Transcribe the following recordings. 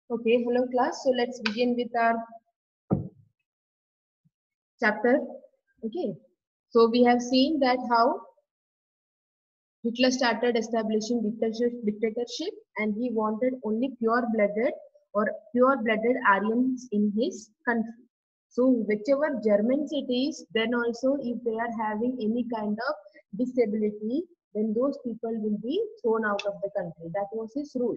Okay, hello class. So let's begin with our chapter. Okay, so we have seen that how Hitler started establishing dictatorship, and he wanted only pure-blooded or pure-blooded Aryans in his country. So whichever Germans it is, then also if they are having any kind of disability, then those people will be thrown out of the country. That was his rule.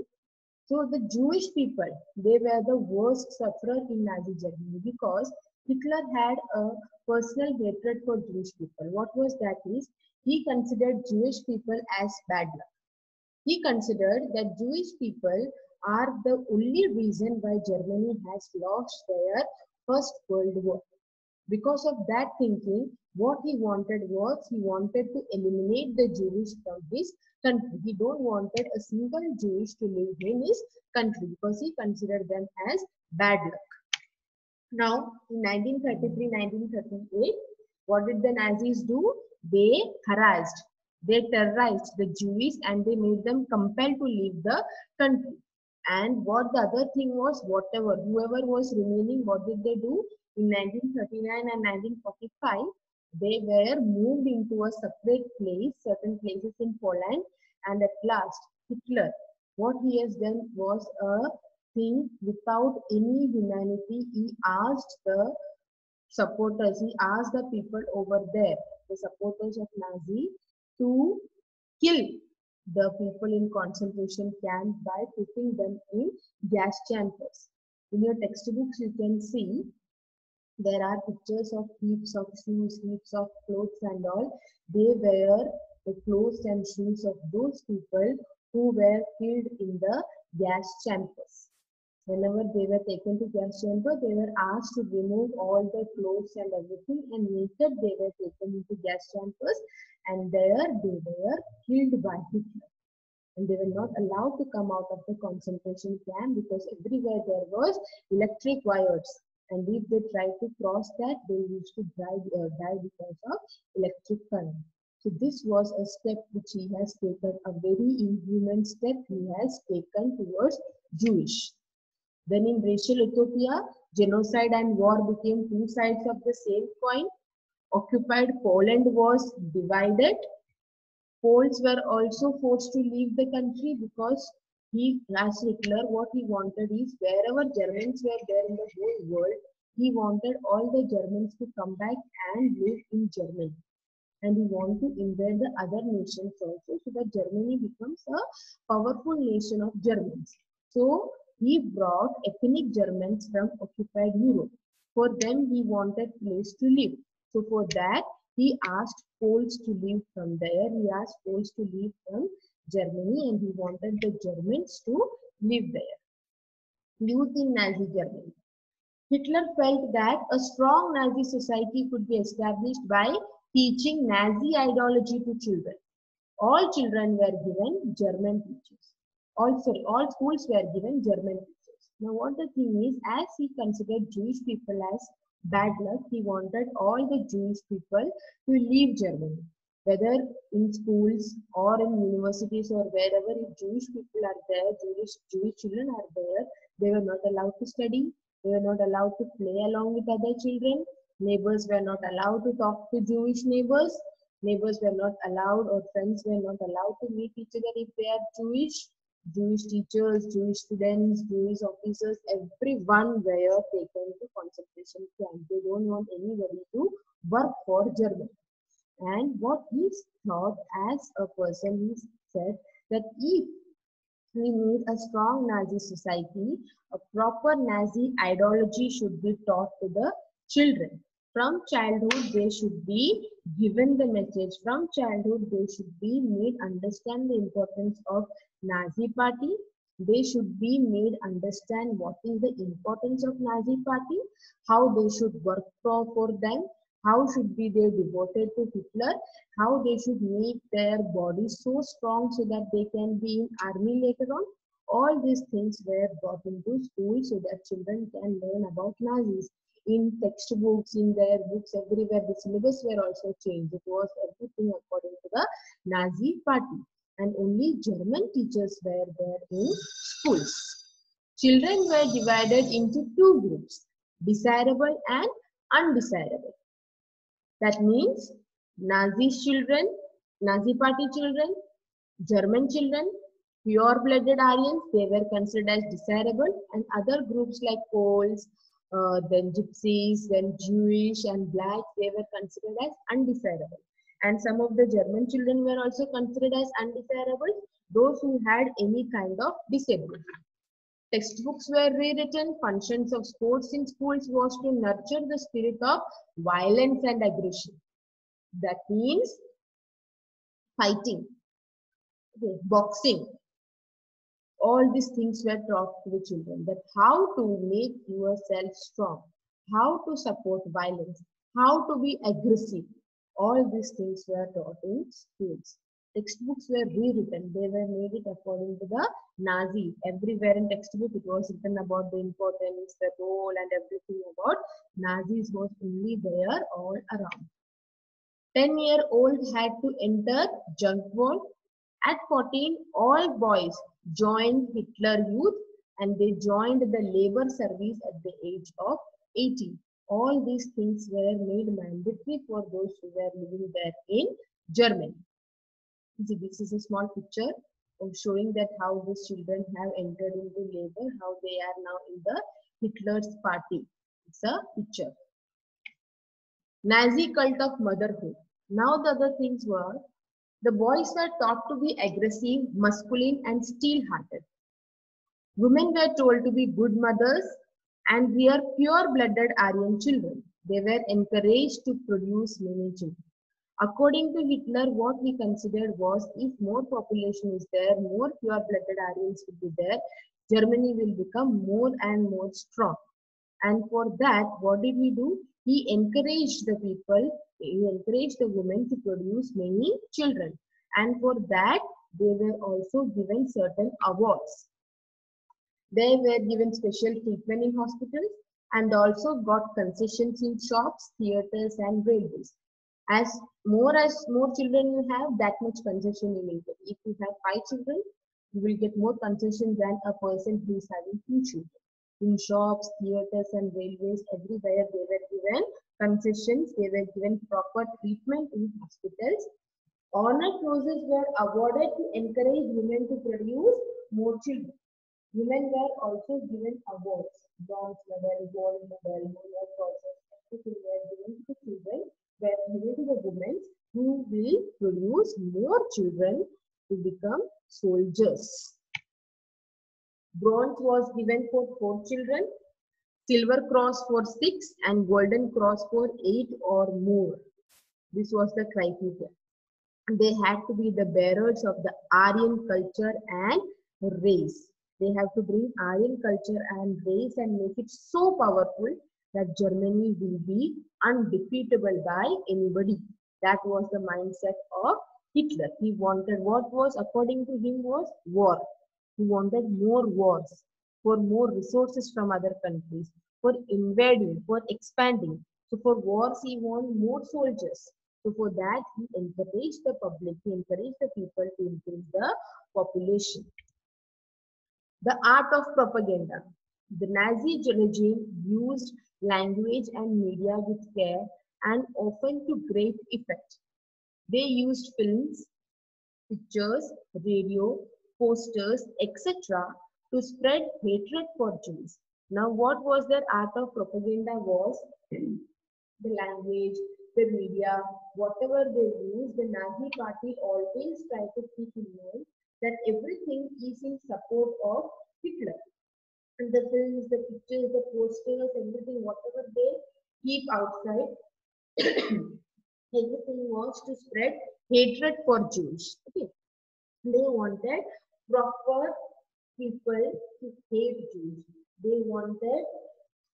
So the Jewish people, they were the worst sufferer in Nazi Germany because Hitler had a personal hatred for Jewish people. What was that is, he considered Jewish people as bad luck. He considered that Jewish people are the only reason why Germany has lost their First World War. Because of that thinking, what he wanted was he wanted to eliminate the Jewish from his country. He don't wanted a single Jewish to live in his country because he considered them as bad luck. Now, in 1933-1938, what did the Nazis do? They harassed, they terrorized the Jews and they made them compelled to leave the country. And what the other thing was, whoever was remaining, what did they do? In 1939 and 1945, they were moved into a separate place, certain places in Poland, and at last, Hitler, what he has done was a thing without any humanity. He asked the supporters, he asked the people over there, the supporters of Nazi, to kill the people in concentration camp by putting them in gas chambers. In your textbooks, you can see there are pictures of heaps of shoes, heaps of clothes and all. They wear the clothes and shoes of those people who were killed in the gas chambers. Whenever they were taken to gas chamber, they were asked to remove all the clothes and everything, and naked they were taken into gas chambers, and there they were killed by Hitler. And they were not allowed to come out of the concentration camp because everywhere there was electric wires. And if they tried to cross that, they used to die because of electric current. So this was a step which he has taken, a very inhuman step he has taken towards Jewish. Then in racial utopia, genocide and war became two sides of the same coin. Occupied Poland was divided. Poles were also forced to leave the country because he, as Hitler, what he wanted is wherever Germans were there in the whole world, he wanted all the Germans to come back and live in Germany. And he wanted to invade the other nations also so that Germany becomes a powerful nation of Germans. So he brought ethnic Germans from occupied Europe. For them, he wanted place to live. So for that, he asked Poles to leave from there. He asked Poles to leave from Germany, and he wanted the Germans to live there. Youth in Nazi Germany. Hitler felt that a strong Nazi society could be established by teaching Nazi ideology to children. All children were given German teachers. All schools were given German teachers. Now, what the thing is, as he considered Jewish people as bad luck, he wanted all the Jewish people to leave Germany. Whether in schools or in universities or wherever, if Jewish people are there, Jewish children are there, they were not allowed to study. They were not allowed to play along with other children. Neighbors were not allowed to talk to Jewish neighbors. Neighbors were not allowed, or friends were not allowed to meet each other if they are Jewish. Jewish teachers, Jewish students, Jewish officers, everyone were taken to concentration camp. They don't want anybody to work for Germany. And what he thought as a person, he said that if we need a strong Nazi society, a proper Nazi ideology should be taught to the children. From childhood, they should be given the message. From childhood, they should be made understand the importance of Nazi party. They should be made understand what is the importance of Nazi party, how they should work for them, how should be they devoted to Hitler, how they should make their bodies so strong so that they can be in army later on. All these things were brought into school so that children can learn about Nazis. In textbooks, in their books, everywhere, the syllabus were also changed. It was everything according to the Nazi party. And only German teachers were there in schools. Children were divided into two groups, desirable and undesirable. That means Nazi children, Nazi party children, German children, pure-blooded Aryans, they were considered as desirable, and other groups like Poles, then Gypsies, then Jewish and Blacks, they were considered as undesirable. And some of the German children were also considered as undesirable, those who had any kind of disability. Textbooks were rewritten. Functions of sports in schools was to nurture the spirit of violence and aggression. That means fighting, okay, boxing. All these things were taught to the children, that how to make yourself strong, how to support violence, how to be aggressive. All these things were taught in schools. Textbooks were rewritten. They were made it according to the Nazi. Everywhere in textbook it was written about the importance, the role and everything about Nazis was only there all around. 10-year-old had to enter junk bond. At 14, all boys joined Hitler Youth and they joined the labor service at the age of 18. All these things were made mandatory for those who were living there in Germany. See, this is a small picture of showing that how these children have entered into labor, how they are now in the Hitler's party. It's a picture. Nazi cult of motherhood. Now the other things were, the boys were taught to be aggressive, masculine and steel-hearted. Women were told to be good mothers and rear pure-blooded Aryan children. They were encouraged to produce many children. According to Hitler, what he considered was, if more population is there, more pure-blooded Aryans will be there, Germany will become more and more strong. And for that, what did he do? He encouraged the people, he encouraged the women to produce many children. And for that, they were also given certain awards. They were given special treatment in hospitals and also got concessions in shops, theaters and railways. As more children you have, that much concession you will get. If you have 5 children, you will get more concession than a person who is having 2 children. In shops, theaters and railways, everywhere they were given concessions, they were given proper treatment in hospitals. Honor crosses were awarded to encourage women to produce more children. Women were also given awards, bronze medal, gold medal, honor crosses, everything were given to children, were given to the women who will produce more children to become soldiers. Bronze was given for 4 children, silver cross for 6 and golden cross for 8 or more. This was the criteria. They had to be the bearers of the Aryan culture and race. They have to bring Aryan culture and race and make it so powerful that Germany will be undefeatable by anybody. That was the mindset of Hitler. He wanted, what was according to him was war. He wanted more wars, for more resources from other countries, for invading, for expanding. So for wars, he wanted more soldiers. So for that, he encouraged the public, he encouraged the people to increase the population. The art of propaganda. The Nazi regime used language and media with care and often to great effect. They used films, pictures, radio, posters, etc. to spread hatred for Jews. Now, what was their art of propaganda was the language, the media, whatever they used, the Nazi party always tried to keep in mind that everything is in support of Hitler. And the films, the pictures, the posters, everything, whatever they keep outside, everything was to spread hatred for Jews. Okay. They wanted proper people to hate Jews. They wanted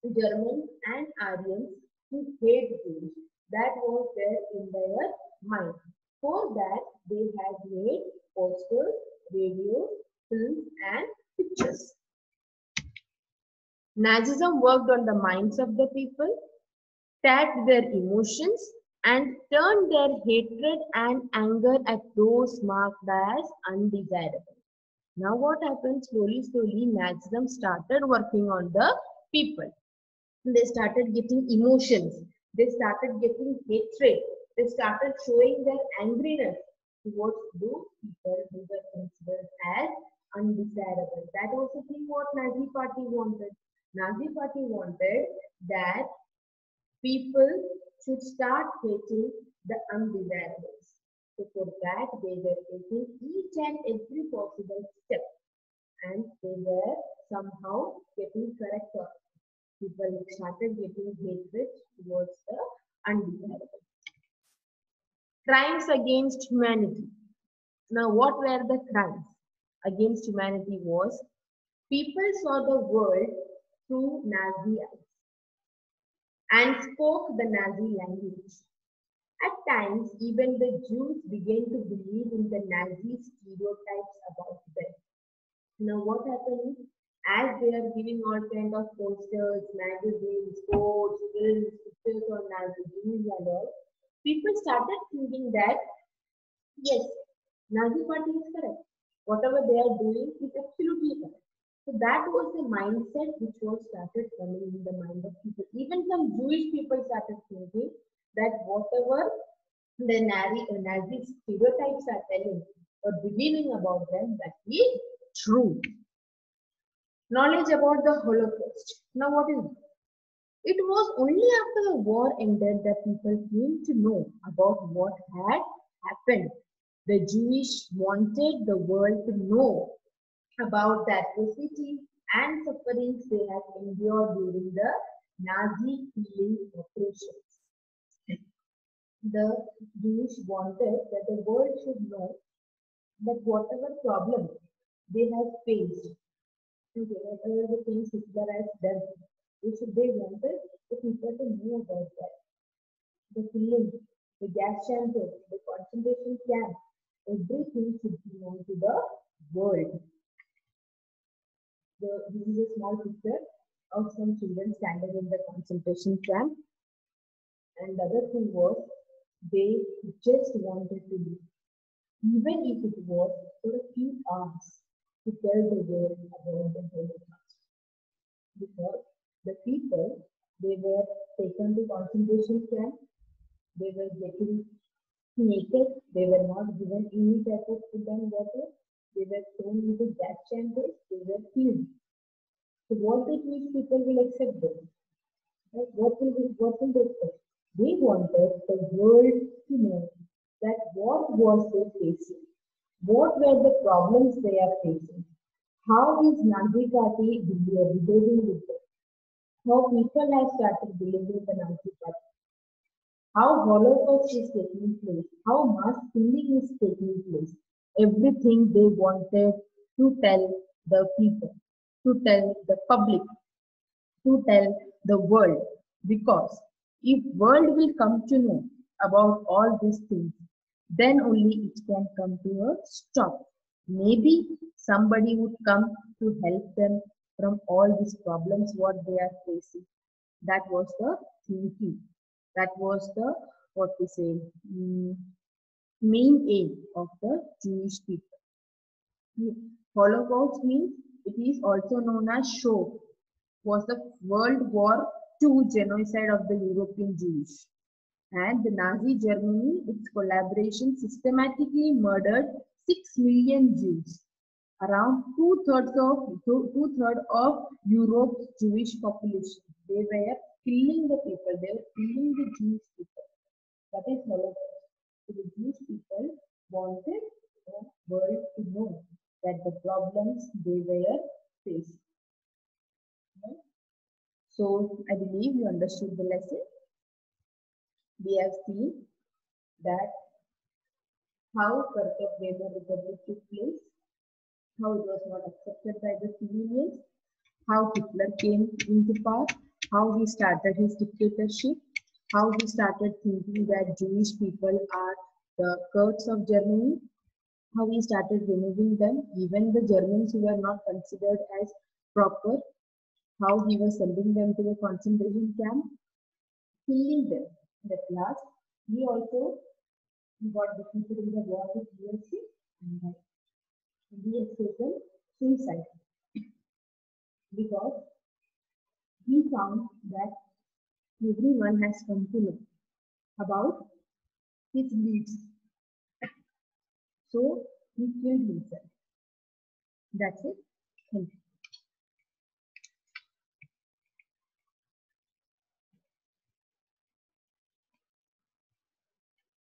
Germans and Aryans to hate Jews. That was there in their mind. For that, they had made posters, radio, films, and pictures. Nazism worked on the minds of the people, tagged their emotions, and turned their hatred and anger at those marked as undesirable. Now what happened? Slowly, Nazism started working on the people. They started getting emotions. They started getting hatred. They started showing their angriness towards those people who were considered as undesirable. That was the thing what Nazi party wanted. Nazi party wanted that people should start hating the undesirables. So for that they were taking each and every possible step and they were somehow getting correct or people started getting hatred towards the undesirable. Crimes against humanity. Now, what were the crimes against humanity was people saw the world through Nazi eyes and spoke the Nazi language. At times, even the Jews began to believe in the Nazi stereotypes about them. Now, what happened? As they are giving all kind of posters, magazines, quotes, films, pictures on Nazi Jews and all, people started thinking that yes, Nazi party is correct. Whatever they are doing is absolutely correct. So that was the mindset which was started coming in the mind of people. Even some Jewish people started thinking that whatever the Nazi stereotypes are telling or believing about them, that is true. Knowledge about the Holocaust. Now, what is it? It was only after the war ended that people came to know about what had happened. The Jewish wanted the world to know about the atrocities and sufferings they had endured during the Nazi killing operations. The Jewish wanted that the world should know that whatever problem they have faced, whatever the things Hitler has done, they wanted the people to know about that. The killing, the gas chambers, the concentration camp, everything should be known to the world. This is a small picture of some children standing in the concentration camp. And the other thing was, they just wanted to live, even if it was for a few hours, to tell the world about the Holocaust. Because the people, they were taken to concentration camp, they were getting naked, they were not given any type of food and water, they were thrown into gas chambers, they were killed. So what the Jewish people will accept them? Right? What will they accept? They wanted the world to know that what was they facing, what were the problems they are facing, how is Nazi party behaving with them, how people have started believing the Nazi party, how Holocaust is taking place, how mass killing is taking place. Everything they wanted to tell the people, to tell the public, to tell the world. Because if world will come to know about all these things, then only it can come to a stop. Maybe somebody would come to help them from all these problems what they are facing. That was the thinking. That was the what we say main aim of the Jewish people. Holocaust means it is also known as Shoah, was the World War II genocide of the European Jews. And the Nazi Germany, its collaboration systematically murdered 6 million Jews, around two-thirds of Europe's Jewish population. They were killing the people, they were killing the Jewish people. That is Holocaust. So the Jewish people wanted the world to know that the problems they were facing. Right? So I believe you understood the lesson. We have seen that how Karkar Weber Republic took place, how it was not accepted by the civilians, how Hitler came into power, how he started his dictatorship, how he started thinking that Jewish people are the curse of Germany, how he started removing them, even the Germans who were not considered as proper, how he was sending them to the concentration camp, killing them. And at last, he also got defeated in the war with USA and died. he has taken suicide because he found that everyone has come to know about his deeds. So he killed himself. That's it. Thank you.